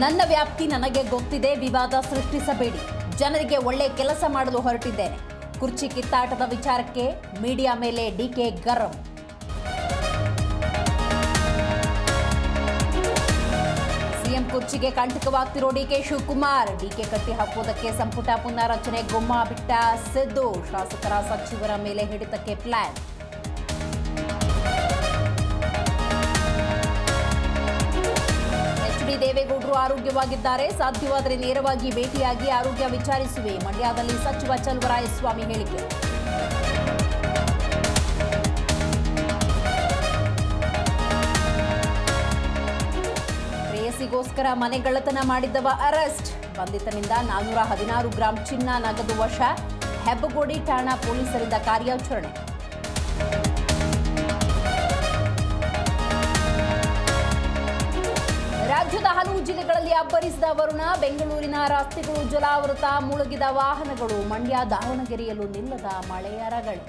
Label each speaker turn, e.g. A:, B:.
A: ನನ್ನ ವ್ಯಾಪ್ತಿ ನನಗೆ ಗೊತ್ತಿದೆ, ವಿವಾದ ಸೃಷ್ಟಿಸಬೇಡಿ. ಜನರಿಗೆ ಒಳ್ಳೆ ಕೆಲಸ ಮಾಡಲು ಹೊರಟಿದ್ದೇನೆ. ಕುರ್ಚಿ ಕಿತ್ತಾಟದ ವಿಚಾರಕ್ಕೆ ಮೀಡಿಯಾ ಮೇಲೆ ಡಿಕೆ ಗರಂ. ಸಿಎಂ ಕುರ್ಚಿಗೆ ಕಂಟಕವಾಗ್ತಿರೋ ಡಿಕೆ ಶಿವಕುಮಾರ್. ಡಿಕೆ ಕಟ್ಟಿ ಹಾಕುವುದಕ್ಕೆ ಸಂಪುಟ ಪುನರಚನೆ ಗೊಮ್ಮ ಬಿಟ್ಟ ಸಿದ್ದು. ಶಾಸಕರ ಸಚಿವರ ಮೇಲೆ ಹಿಡಿತಕ್ಕೆ ಪ್ಲಾನ್. ದೇವೇಗೌಡರು ಆರೋಗ್ಯವಾಗಿದ್ದಾರೆ, ಸಾಧ್ಯವಾದರೆ ನೇರವಾಗಿ ಭೇಟಿಯಾಗಿ ಆರೋಗ್ಯ ವಿಚಾರಿಸುವೆ. ಮಂಡ್ಯದಲ್ಲಿ ಸಚಿವ ಚಲುವರಾಯಸ್ವಾಮಿ ಹೇಳಿಕೆ. ಪ್ರೇಯಸಿಗೋಸ್ಕರ ಮನೆಗಳ್ಳತನ ಮಾಡಿದ್ದವ ಅರೆಸ್ಟ್. ಬಂಧಿತನಿಂದ 416 ಗ್ರಾಂ ಚಿನ್ನ, ನಗದು ವಶ. ಹೆಬ್ಬಗೋಡಿ ಠಾಣಾ ಪೊಲೀಸರಿಂದ ಕಾರ್ಯಾಚರಣೆ. ರಾಜ್ಯದ ಹಲವು ಜಿಲ್ಲೆಗಳಲ್ಲಿ ಅಬ್ಬರಿಸಿದ ವರುಣ. ಬೆಂಗಳೂರಿನ ರಸ್ತೆಗಳು ಜಲಾವೃತ, ಮುಳುಗಿದ ವಾಹನಗಳು. ಮಂಡ್ಯ, ದಾವಣಗೆರೆಯಲ್ಲೂ ನಿಲ್ಲದ ಮಳೆಯ ರಗಳೆ.